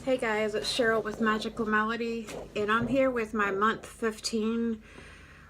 Hey guys, it's Cheryl with Magical Melody, and I'm here with my month 15,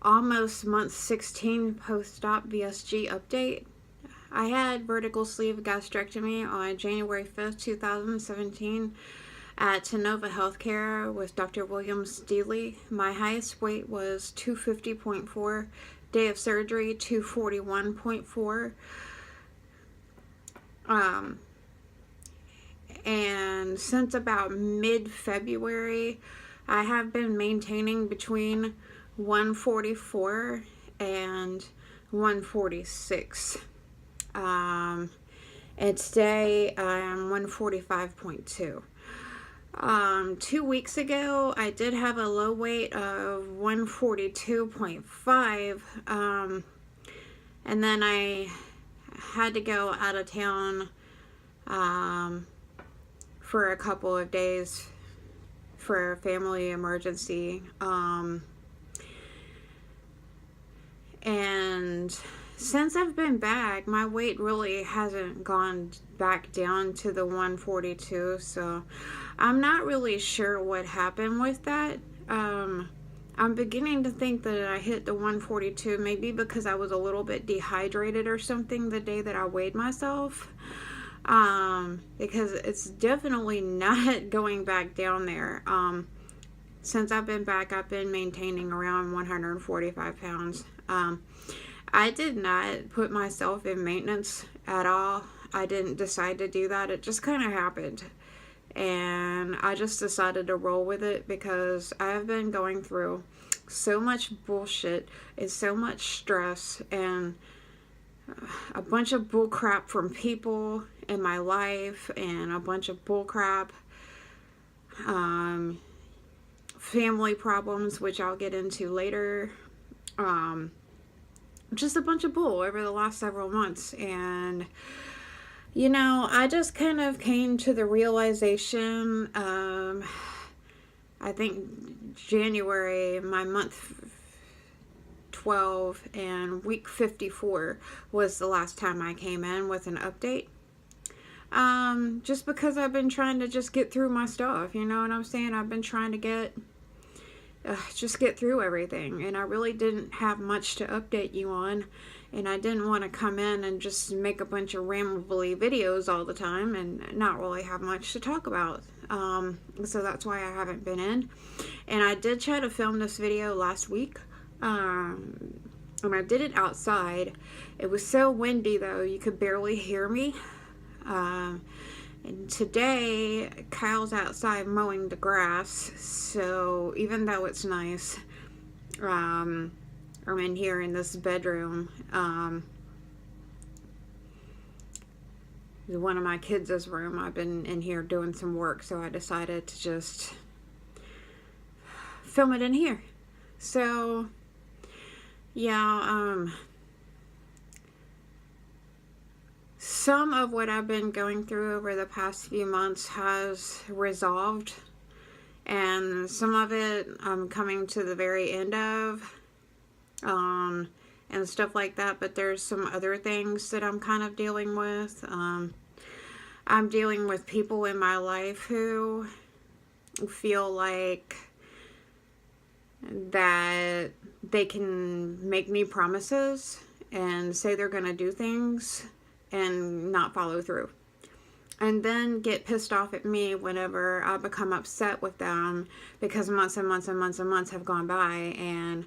almost month 16 post-op VSG update. I had vertical sleeve gastrectomy on January 5th, 2017 at Tenova Healthcare with Dr. William Steely. My highest weight was 250.4, day of surgery 241.4. And since about mid-February, I have been maintaining between 144 and 146. And today I'm 145.2. 2 weeks ago, I did have a low weight of 142.5, and then I had to go out of town for a couple of days for a family emergency. And since I've been back, my weight really hasn't gone back down to the 142, so I'm not really sure what happened with that. I'm beginning to think that I hit the 142 maybe because I was a little bit dehydrated or something the day that I weighed myself. Because it's definitely not going back down there. Since I've been back, I've been maintaining around 145 pounds. I did not put myself in maintenance at all. I didn't decide to do that. It just kind of happened. And I just decided to roll with it because I've been going through so much bullshit and so much stress and a bunch of bull crap from people in my life and a bunch of bull crap, family problems, which I'll get into later, just a bunch of bull over the last several months. And you know, I just kind of came to the realization, I think January, my month 12 and week 54 was the last time I came in with an update. Just because I've been trying to just get through my stuff, you know what I'm saying? I've been trying to just get through everything, and I really didn't have much to update you on, and I didn't want to come in and just make a bunch of rambly videos all the time and not really have much to talk about. So that's why I haven't been in. And I did try to film this video last week, and I did it outside. It was so windy though, you could barely hear me. And today Kyle's outside mowing the grass, so even though it's nice, I'm in here in this bedroom. One of my kids' room. I've been in here doing some work, so I decided to just film it in here. So yeah, some of what I've been going through over the past few months has resolved, and some of it I'm coming to the very end of, and stuff like that, but there's some other things that I'm kind of dealing with. I'm dealing with people in my life who feel like that they can make me promises and say they're going to do things and not follow through, and then get pissed off at me whenever I become upset with them because months and months and months and months have gone by and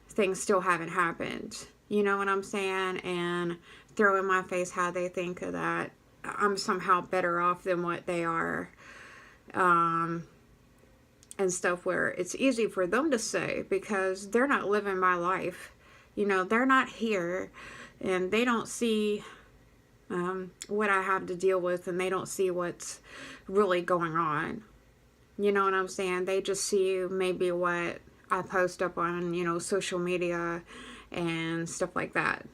things still haven't happened. You know what I'm saying? And throw in my face how they think that I'm somehow better off than what they are, and stuff, where it's easy for them to say because they're not living my life. You know, they're not here, and they don't see what I have to deal with, and they don't see what's really going on. You know what I'm saying? They just see maybe what I post up on, you know, social media and stuff like that.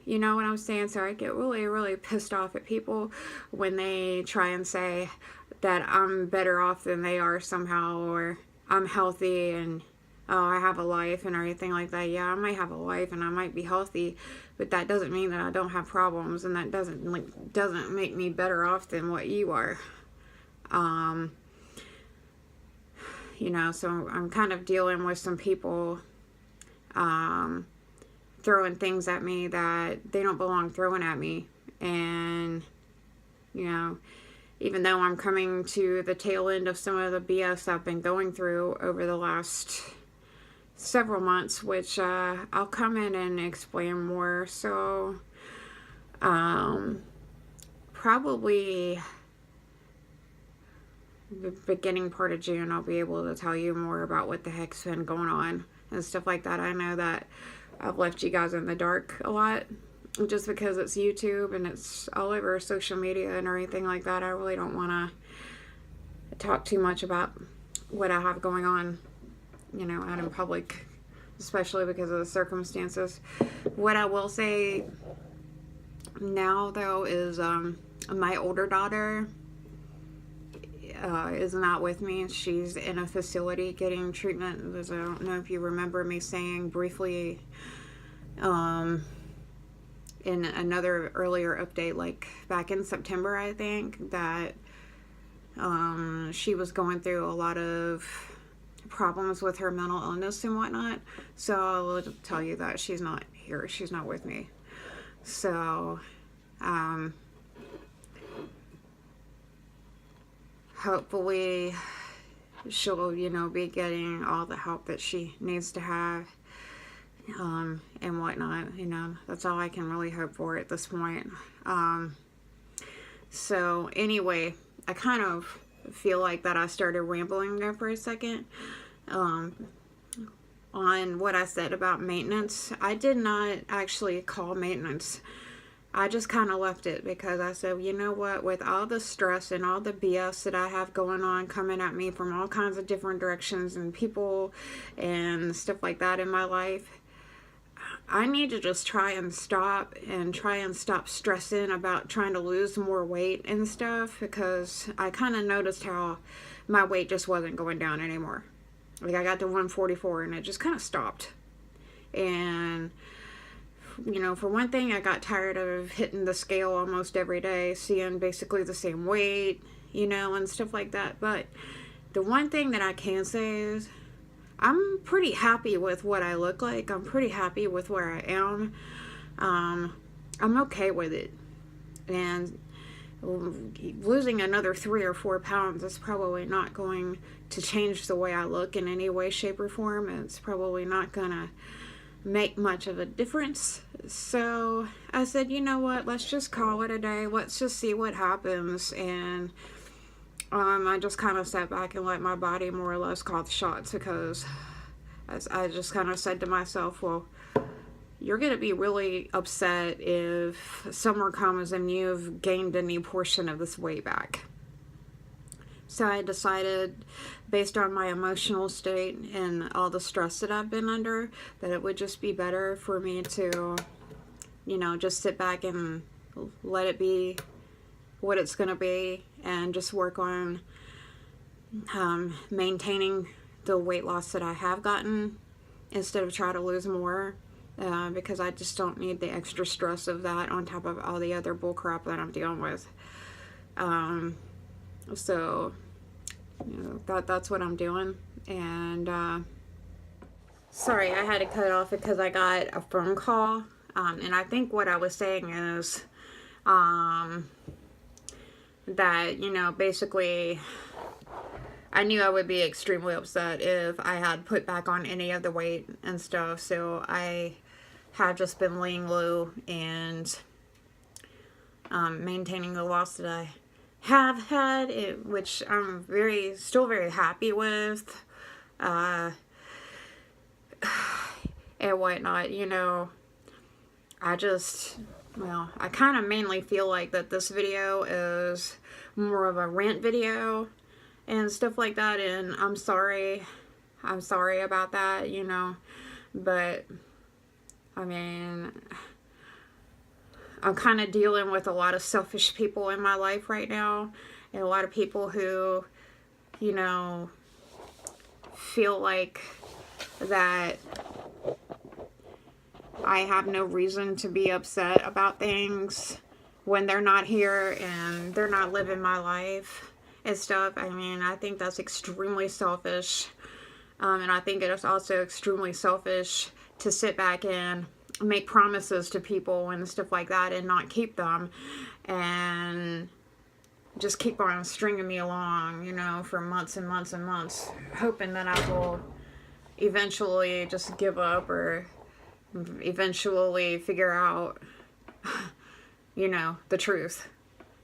You know what I'm saying? So I get really, really pissed off at people when they try and say that I'm better off than they are somehow, or I'm healthy and oh, I have a life and everything like that. Yeah, I might have a life and I might be healthy, but that doesn't mean that I don't have problems, and that doesn't make me better off than what you are. You know, so I'm kind of dealing with some people throwing things at me that they don't belong throwing at me. And, you know, even though I'm coming to the tail end of some of the BS I've been going through over the last several months, which I'll come in and explain more. So, probably the beginning part of June, I'll be able to tell you more about what the heck's been going on and stuff like that. I know that I've left you guys in the dark a lot just because it's YouTube and it's all over social media and everything like that. I really don't want to talk too much about what I have going on, you know, out in public, especially because of the circumstances. What I will say now, though, is my older daughter is not with me. She's in a facility getting treatment. I don't know if you remember me saying briefly in another earlier update, like back in September, I think, that she was going through a lot of problems with her mental illness and whatnot. So I'll tell you that she's not here. She's not with me. So, hopefully she'll, you know, be getting all the help that she needs to have, and whatnot. You know, that's all I can really hope for at this point. So anyway, I kind of feel like that I started rambling there for a second, on what I said about maintenance. I did not actually call maintenance. I just kind of left it because I said, you know what, with all the stress and all the BS that I have going on coming at me from all kinds of different directions and people and stuff like that in my life, I need to just try and stop stressing about trying to lose more weight and stuff, because I kind of noticed how my weight just wasn't going down anymore. Like, I got to 144 and it just kind of stopped. And, you know, for one thing, I got tired of hitting the scale almost every day, seeing basically the same weight, you know, and stuff like that. But the one thing that I can say is I'm pretty happy with what I look like. I'm pretty happy with where I am. I'm okay with it. And losing another 3 or 4 pounds is probably not going to change the way I look in any way, shape, or form. It's probably not gonna make much of a difference. So I said, you know what, let's just call it a day. Let's just see what happens. And I just kind of sat back and let my body more or less call the shots, because I just kind of said to myself, well, you're going to be really upset if summer comes and you've gained any portion of this weight back. So I decided, based on my emotional state and all the stress that I've been under, that it would just be better for me to, you know, just sit back and let it be what it's going to be, and just work on maintaining the weight loss that I have gotten instead of try to lose more, because I just don't need the extra stress of that on top of all the other bull crap that I'm dealing with. So, you know, that's what I'm doing. And sorry, I had to cut it off because I got a phone call, and I think what I was saying is that, you know, basically I knew I would be extremely upset if I had put back on any of the weight and stuff. So I have just been laying low and maintaining the loss that I have had, which I'm still very happy with, and whatnot. You know, I kind of mainly feel like that this video is more of a rant video and stuff like that, and I'm sorry about that, you know, but I mean, I'm kind of dealing with a lot of selfish people in my life right now, and a lot of people who, you know, feel like that I have no reason to be upset about things when they're not here and they're not living my life and stuff. I mean, I think that's extremely selfish. And I think it is also extremely selfish to sit back and make promises to people and stuff like that and not keep them, and just keep on stringing me along, you know, for months and months and months, hoping that I will eventually just give up or eventually figure out, you know, the truth.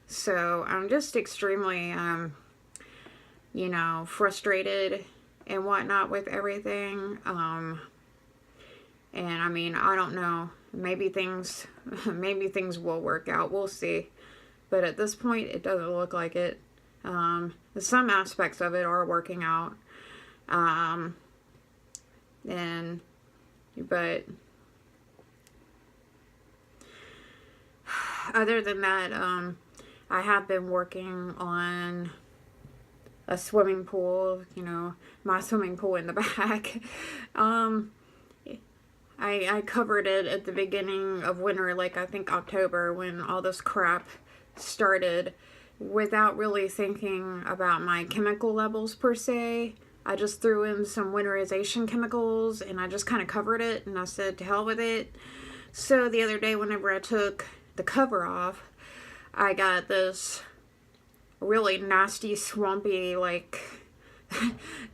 So I'm just extremely, you know, frustrated and whatnot with everything. And I mean, I don't know. Maybe things will work out. We'll see. But at this point, it doesn't look like it. Some aspects of it are working out. But other than that, I have been working on a swimming pool, you know, my swimming pool in the back. I covered it at the beginning of winter, like I think October, when all this crap started, without really thinking about my chemical levels per se. I just threw in some winterization chemicals and I just kind of covered it, and I said to hell with it. So the other day, whenever I took the cover off, I got this really nasty, swampy, like,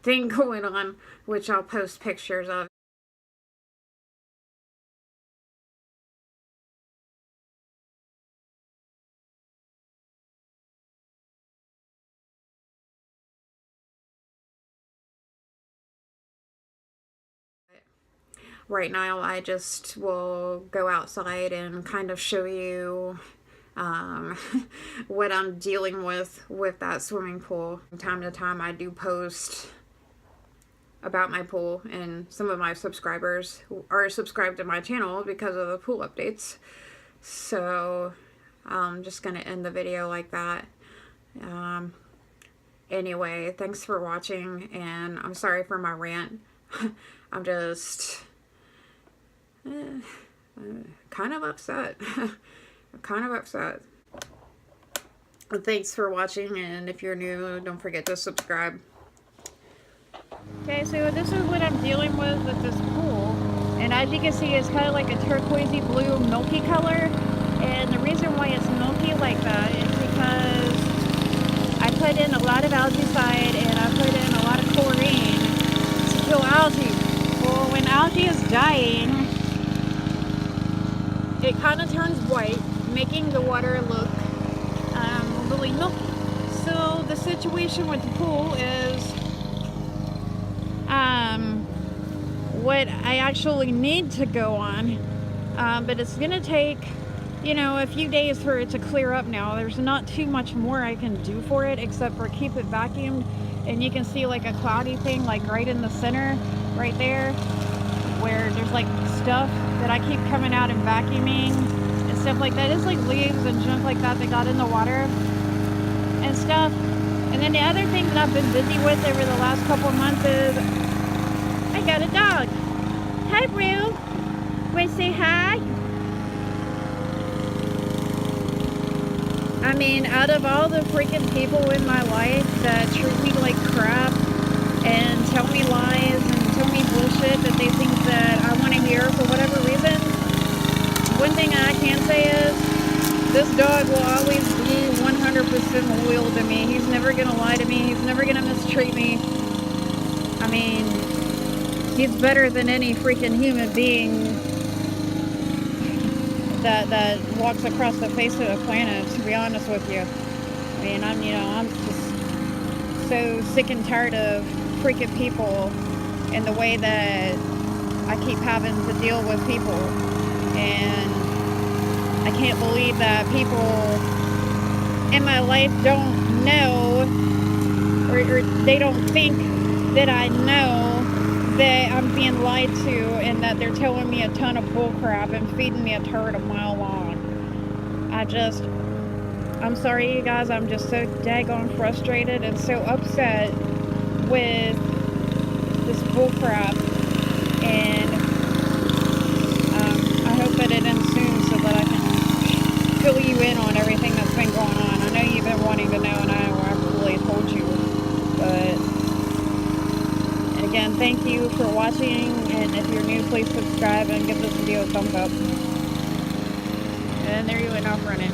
thing going on, which I'll post pictures of. Right now, I just will go outside and kind of show you what I'm dealing with that swimming pool. From time to time, I do post about my pool, and some of my subscribers are subscribed to my channel because of the pool updates. So I'm just going to end the video like that. Anyway, thanks for watching, and I'm sorry for my rant. I'm just kind of upset. Kind of upset. Thanks for watching, and if you're new, don't forget to subscribe. Okay, so this is what I'm dealing with this pool, and as you can see, it's kind of like a turquoisey blue milky color, and the reason why it's milky like that is because I put in a lot of algaecide and I put in a lot of chlorine to kill algae. Well, when algae is dying, it kind of turns white, making the water look really milky. So the situation with the pool is what I actually need to go on, but it's gonna take, you know, a few days for it to clear up now. There's not too much more I can do for it except for keep it vacuumed, and you can see like a cloudy thing like right in the center right there where there's like stuff that I keep coming out and vacuuming and stuff like that. It's like leaves and junk like that got in the water and stuff. And then the other thing that I've been busy with over the last couple of months is I got a dog. Hi, Brew. Wait, say hi. I mean, out of all the freaking people in my life that treat me like crap and tell me lies and tell me bullshit that they think that I want to hear for whatever reason, one thing I can say is this dog will always be 100% loyal to me. He's never going to lie to me. He's never going to mistreat me. I mean, he's better than any freaking human being that walks across the face of the planet, to be honest with you. I mean, I'm just so sick and tired of freaking people and the way that I keep having to deal with people. And I can't believe that people in my life don't know, or they don't think that I know that I'm being lied to, and that they're telling me a ton of bullcrap and feeding me a turd a mile long. I'm sorry, you guys. I'm just so daggone frustrated and so upset with this bullcrap, and fill you in on everything that's been going on. I know you've been wanting to know, and I haven't really told you. But again, thank you for watching, and if you're new, please subscribe and give this video a thumbs up. And there you went off running.